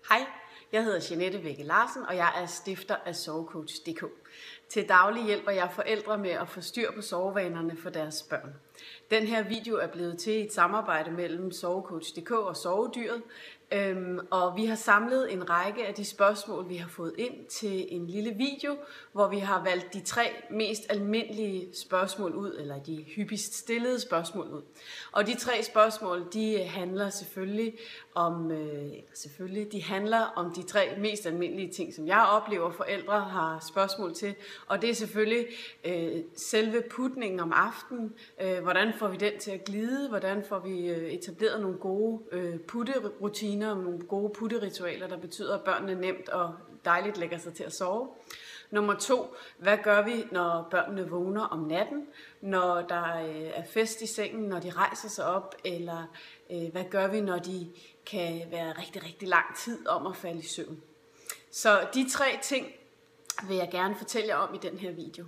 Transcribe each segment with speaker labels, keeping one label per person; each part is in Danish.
Speaker 1: Hej, jeg hedder Jeanette Vække Larsen, og jeg er stifter af Sovecoach.dk. Til daglig hjælper jeg forældre med at få styr på sovevanerne for deres børn. Den her video er blevet til i et samarbejde mellem Sovecoach.dk og Sovedyret, og vi har samlet en række af de spørgsmål, vi har fået ind til en lille video, hvor vi har valgt de 3 mest almindelige spørgsmål ud, eller de hyppigst stillede spørgsmål ud. Og de 3 spørgsmål, de handler selvfølgelig om de 3 mest almindelige ting, som jeg oplever, forældre har spørgsmål til. Og det er selvfølgelig selve putningen om aftenen. Hvordan får vi den til at glide? Hvordan får vi etableret nogle gode putterutiner, nogle gode putteritualer, der betyder, at børnene nemt og dejligt lægger sig til at sove? Nummer 2, hvad gør vi, når børnene vågner om natten, når der er fest i sengen, når de rejser sig op, eller hvad gør vi, når de kan være rigtig, rigtig lang tid om at falde i søvn? Så de 3 ting vil jeg gerne fortælle jer om i den her video.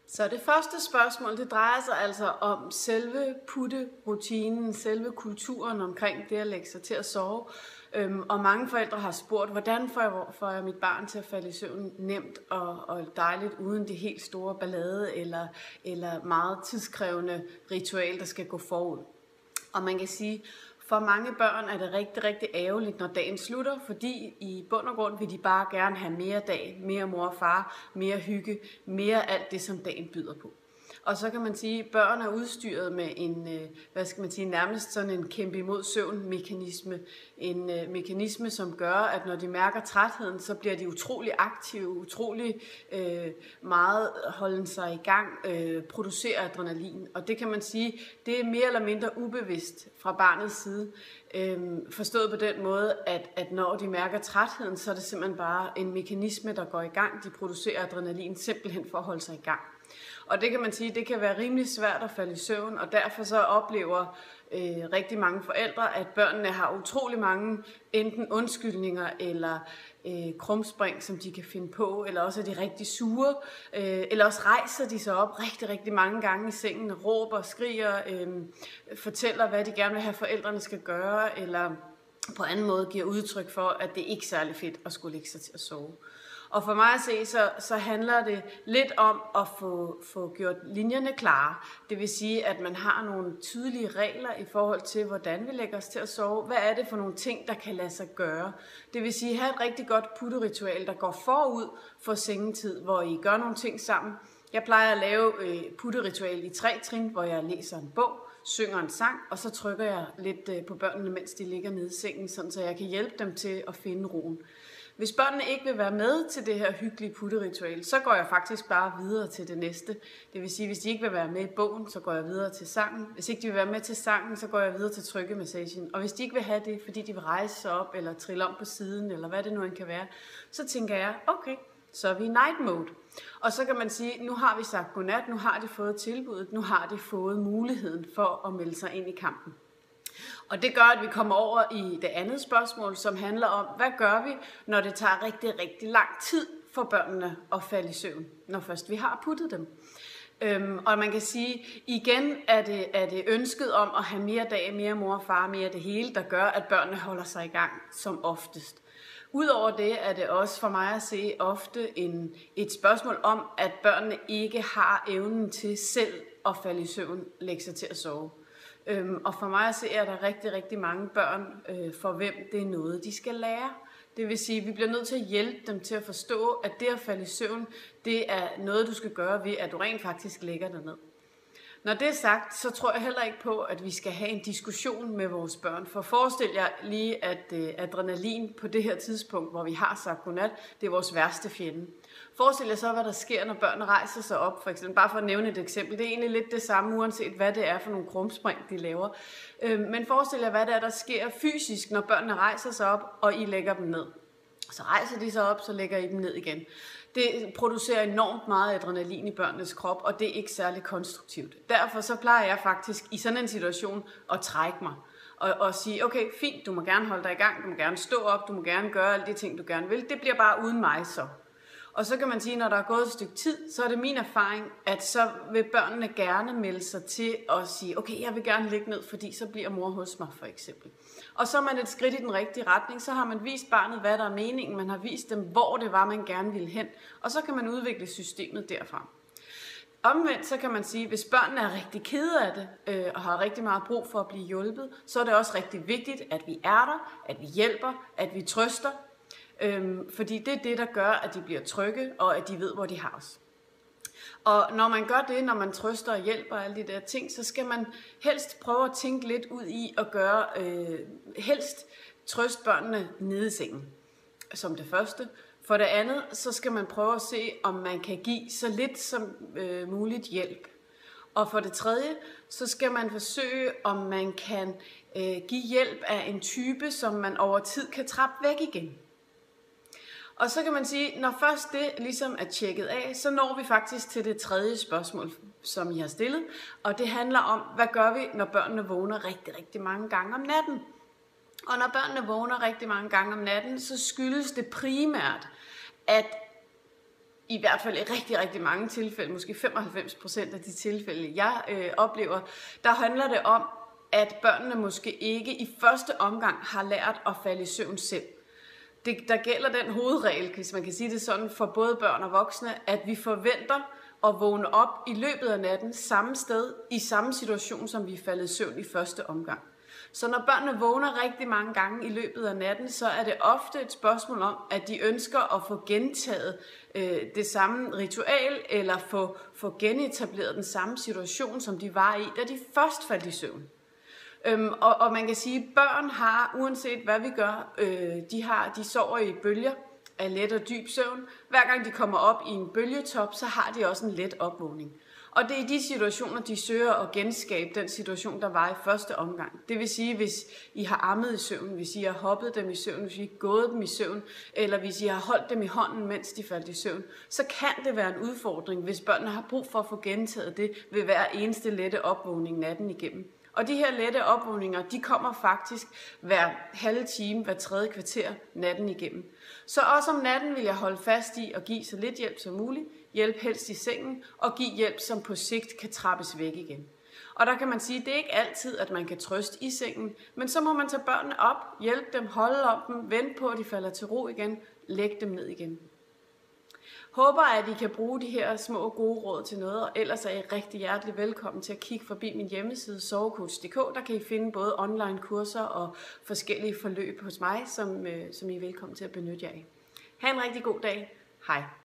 Speaker 1: Så det første spørgsmål, det drejer sig altså om selve putterutinen, selve kulturen omkring det at lægge sig til at sove. Og mange forældre har spurgt, hvordan får jeg mit barn til at falde i søvn nemt og dejligt, uden det helt store ballade eller meget tidskrævende ritual, der skal gå forud. Og man kan sige, for mange børn er det rigtig, rigtig ærgerligt, når dagen slutter, fordi i bund og grund vil de bare gerne have mere dag, mere mor og far, mere hygge, mere alt det, som dagen byder på. Og så kan man sige, at børn er udstyret med en, nærmest sådan en kæmpe imod søvn-mekanisme. En mekanisme, som gør, at når de mærker trætheden, så bliver de utrolig aktive, utrolig meget holden sig i gang, producerer adrenalin. Og det kan man sige, det er mere eller mindre ubevidst fra barnets side. Forstået på den måde, at når de mærker trætheden, så er det simpelthen bare en mekanisme, der går i gang. De producerer adrenalin simpelthen for at holde sig i gang. Og det kan man sige, det kan være rimelig svært at falde i søvn, og derfor så oplever rigtig mange forældre, at børnene har utrolig mange enten undskyldninger eller krumspring, som de kan finde på, eller også er de rigtig sure, eller også rejser de sig op rigtig, rigtig mange gange i sengen, råber, skriger, fortæller, hvad de gerne vil have forældrene skal gøre, eller på anden måde giver udtryk for, at det ikke er særlig fedt at skulle lægge sig til at sove. Og for mig at se, så handler det lidt om at få gjort linjerne klare. Det vil sige, at man har nogle tydelige regler i forhold til, hvordan vi lægger os til at sove. Hvad er det for nogle ting, der kan lade sig gøre? Det vil sige, have et rigtig godt putteritual, der går forud for sengetid, hvor I gør nogle ting sammen. Jeg plejer at lave putteritual i 3 trin, hvor jeg læser en bog, synger en sang, og så trykker jeg lidt på børnene, mens de ligger nede i sengen, sådan, så jeg kan hjælpe dem til at finde roen. Hvis børnene ikke vil være med til det her hyggelige putteritual, så går jeg faktisk bare videre til det næste. Det vil sige, hvis de ikke vil være med i bogen, så går jeg videre til sangen. Hvis ikke de vil være med til sangen, så går jeg videre til trykkemassagen. Og hvis de ikke vil have det, fordi de vil rejse sig op, eller trille om på siden, eller hvad det nu end kan være, så tænker jeg, okay, så er vi i night mode. Og så kan man sige, nu har vi sagt godnat, nu har de fået tilbuddet, nu har de fået muligheden for at melde sig ind i kampen. Og det gør, at vi kommer over i det andet spørgsmål, som handler om, hvad gør vi, når det tager rigtig, rigtig lang tid for børnene at falde i søvn, når først vi har puttet dem. Og man kan sige, igen er det ønsket om at have mere dag, mere mor og far, mere det hele, der gør, at børnene holder sig i gang som oftest. Udover det er det også for mig at se ofte et spørgsmål om, at børnene ikke har evnen til selv at falde i søvn, lægge sig til at sove. Og for mig at se, er der rigtig, rigtig mange børn, for hvem det er noget, de skal lære. Det vil sige, at vi bliver nødt til at hjælpe dem til at forstå, at det at falde i søvn, det er noget, du skal gøre ved, at du rent faktisk lægger dig ned. Når det er sagt, så tror jeg heller ikke på, at vi skal have en diskussion med vores børn. For forestil jer lige, at adrenalin på det her tidspunkt, hvor vi har sagt godnat, det er vores værste fjende. Forestil jer så, hvad der sker, når børn rejser sig op, for eksempel. Bare for at nævne et eksempel. Det er egentlig lidt det samme, uanset hvad det er for nogle krumspring, de laver. Men forestil jer, hvad det er, der sker fysisk, når børnene rejser sig op, og I lægger dem ned. Så rejser de sig op, så lægger I dem ned igen. Det producerer enormt meget adrenalin i børnenes krop, og det er ikke særlig konstruktivt. Derfor så plejer jeg faktisk i sådan en situation at trække mig. Og sige, okay, fint, du må gerne holde dig i gang, du må gerne stå op, du må gerne gøre alle de ting, du gerne vil. Det bliver bare uden mig så. Og så kan man sige, at når der er gået et stykke tid, så er det min erfaring, at så vil børnene gerne melde sig til at sige, okay, jeg vil gerne ligge ned, fordi så bliver mor hos mig for eksempel. Og så er man et skridt i den rigtige retning, så har man vist barnet, hvad der er meningen, man har vist dem, hvor det var, man gerne ville hen, og så kan man udvikle systemet derfra. Omvendt så kan man sige, at hvis børnene er rigtig kede af det, og har rigtig meget brug for at blive hjulpet, så er det også rigtig vigtigt, at vi er der, at vi hjælper, at vi trøster, fordi det er det, der gør, at de bliver trygge, og at de ved, hvor de har os. Og når man gør det, når man trøster og hjælper alle de der ting, så skal man helst prøve at tænke lidt ud i at gøre, helst trøste børnene nede i sengen, som det første. For det andet, så skal man prøve at se, om man kan give så lidt som muligt hjælp. Og for det tredje, så skal man forsøge, om man kan give hjælp af en type, som man over tid kan trappe væk igen. Og så kan man sige, når først det ligesom er tjekket af, så når vi faktisk til det tredje spørgsmål, som I har stillet. Og det handler om, hvad gør vi, når børnene vågner rigtig, rigtig mange gange om natten? Og når børnene vågner rigtig mange gange om natten, så skyldes det primært, at i hvert fald i rigtig, rigtig mange tilfælde, måske 95% af de tilfælde, jeg oplever, der handler det om, at børnene måske ikke i første omgang har lært at falde i søvn selv. Der gælder den hovedregel, hvis man kan sige det sådan, for både børn og voksne, at vi forventer at vågne op i løbet af natten samme sted, i samme situation, som vi er faldet i søvn i første omgang. Så når børnene vågner rigtig mange gange i løbet af natten, så er det ofte et spørgsmål om, at de ønsker at få gentaget det samme ritual, eller få genetableret den samme situation, som de var i, da de først faldt i søvn. Og man kan sige, at børn har, uanset hvad vi gør, de sover i bølger af let og dyb søvn. Hver gang de kommer op i en bølgetop, så har de også en let opvågning. Og det er i de situationer, de søger at genskabe den situation, der var i første omgang. Det vil sige, hvis I har ammet i søvn, hvis I har hoppet dem i søvn, hvis I har gået dem i søvn, eller hvis I har holdt dem i hånden, mens de faldt i søvn, så kan det være en udfordring, hvis børnene har brug for at få gentaget det ved hver eneste lette opvågning natten igennem. Og de her lette opvågninger, de kommer faktisk hver halve time, hver tredje kvarter natten igennem. Så også om natten vil jeg holde fast i at give så lidt hjælp som muligt, hjælp helst i sengen, og give hjælp, som på sigt kan trappes væk igen. Og der kan man sige, at det er ikke altid, at man kan trøste i sengen, men så må man tage børnene op, hjælpe dem, holde om dem, vente på, at de falder til ro igen, lægge dem ned igen. Håber, at I kan bruge de her små gode råd til noget, og ellers er I rigtig hjertelig velkommen til at kigge forbi min hjemmeside sovecoach.dk. Der kan I finde både online kurser og forskellige forløb hos mig, som I er velkommen til at benytte jer af. Ha' en rigtig god dag. Hej.